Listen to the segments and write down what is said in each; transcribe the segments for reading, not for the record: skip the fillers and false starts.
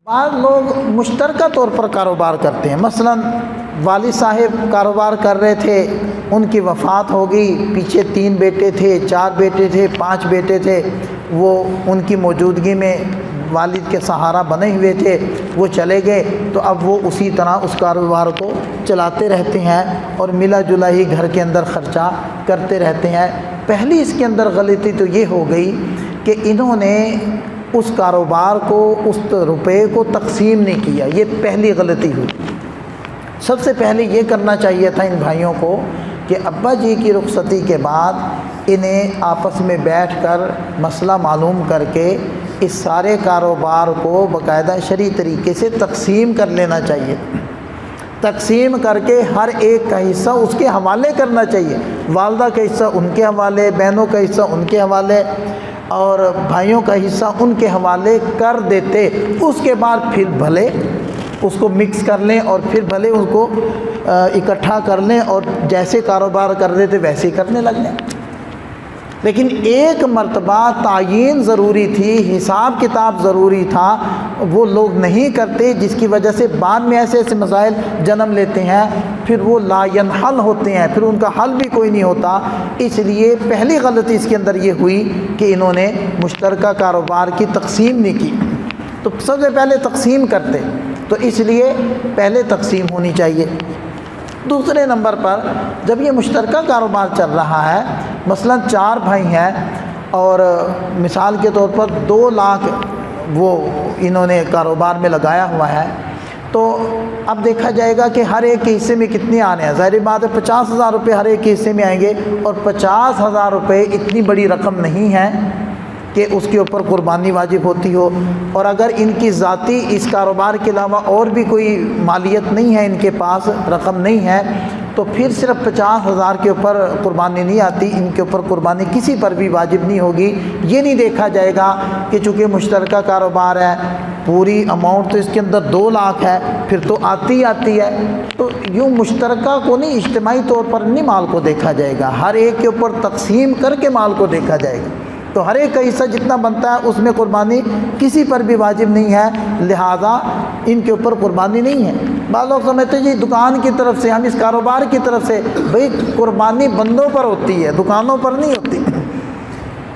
بعض لوگ مشترکہ طور پر کاروبار کرتے ہیں، مثلا والد صاحب کاروبار کر رہے تھے، ان کی وفات ہو گئی، پیچھے 3 بیٹے تھے، 4 بیٹے تھے، 5 بیٹے تھے، وہ ان کی موجودگی میں والد کے سہارا بنے ہوئے تھے، وہ چلے گئے تو اب وہ اسی طرح اس کاروبار کو چلاتے رہتے ہیں اور ملا جلا ہی گھر کے اندر خرچہ کرتے رہتے ہیں۔ پہلی اس کے اندر غلطی تو یہ ہو گئی کہ انہوں نے اس کاروبار کو، اس روپے کو تقسیم نہیں کیا، یہ پہلی غلطی ہوئی۔ سب سے پہلے یہ کرنا چاہیے تھا ان بھائیوں کو کہ ابا جی کی رخصتی کے بعد انہیں آپس میں بیٹھ کر مسئلہ معلوم کر کے اس سارے کاروبار کو باقاعدہ شرعی طریقے سے تقسیم کر لینا چاہیے۔ تقسیم کر کے ہر ایک کا حصہ اس کے حوالے کرنا چاہیے، والدہ کا حصہ ان کے حوالے، بہنوں کا حصہ ان کے حوالے اور بھائیوں کا حصہ ان کے حوالے کر دیتے۔ اس کے بعد پھر بھلے اس کو مکس کر لیں اور پھر بھلے اس کو اکٹھا کر لیں اور جیسے کاروبار کر رہے تھے ویسے ہی کرنے لگ لیں۔ لیکن ایک مرتبہ تعیین ضروری تھی، حساب کتاب ضروری تھا، وہ لوگ نہیں کرتے، جس کی وجہ سے بعد میں ایسے ایسے مسائل جنم لیتے ہیں، پھر وہ لا ینحل ہوتے ہیں، پھر ان کا حل بھی کوئی نہیں ہوتا۔ اس لیے پہلی غلطی اس کے اندر یہ ہوئی کہ انہوں نے مشترکہ کاروبار کی تقسیم نہیں کی۔ تو سب سے پہلے تقسیم کرتے، تو اس لیے پہلے تقسیم ہونی چاہیے۔ دوسرے نمبر پر جب یہ مشترکہ کاروبار چل رہا ہے، مثلا 4 بھائی ہیں اور مثال کے طور پر 2 لاکھ وہ انہوں نے کاروبار میں لگایا ہوا ہے، تو اب دیکھا جائے گا کہ ہر ایک کے حصے میں کتنے آنے ہیں۔ ظاہر بات ہے 50,000 روپے ہر ایک کے حصے میں آئیں گے، اور 50,000 روپے اتنی بڑی رقم نہیں ہے کہ اس کے اوپر قربانی واجب ہوتی ہو، اور اگر ان کی ذاتی اس کاروبار کے علاوہ اور بھی کوئی مالیت نہیں ہے، ان کے پاس رقم نہیں ہے، تو پھر صرف 50,000 کے اوپر قربانی نہیں آتی، ان کے اوپر قربانی کسی پر بھی واجب نہیں ہوگی۔ یہ نہیں دیکھا جائے گا کہ چونکہ مشترکہ کاروبار ہے، پوری اماؤنٹ تو اس کے اندر 2 لاکھ ہے، پھر تو آتی ہے، تو یوں مشترکہ کو نہیں، اجتماعی طور پر نہیں مال کو دیکھا جائے گا، ہر ایک کے اوپر تقسیم کر کے مال کو دیکھا جائے گا۔ تو ہر ایک کا حصہ جتنا بنتا ہے اس میں قربانی کسی پر بھی واجب نہیں ہے، لہذا ان کے اوپر قربانی نہیں ہے۔ بعض لوگ سمجھتے ہیں جی دکان کی طرف سے، ہم اس کاروبار کی طرف سے، بھئی قربانی بندوں پر ہوتی ہے، دکانوں پر نہیں ہوتی۔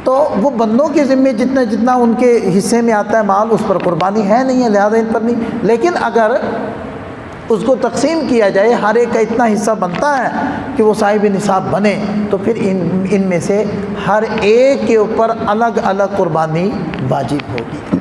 تو وہ بندوں کے ذمے جتنا جتنا ان کے حصے میں آتا ہے مال، اس پر قربانی ہے نہیں ہے، لہذا ان پر نہیں۔ لیکن اگر اس کو تقسیم کیا جائے، ہر ایک کا اتنا حصہ بنتا ہے کہ وہ صاحب نصاب بنے، تو پھر ان میں سے ہر ایک کے اوپر الگ الگ قربانی واجب ہوگی۔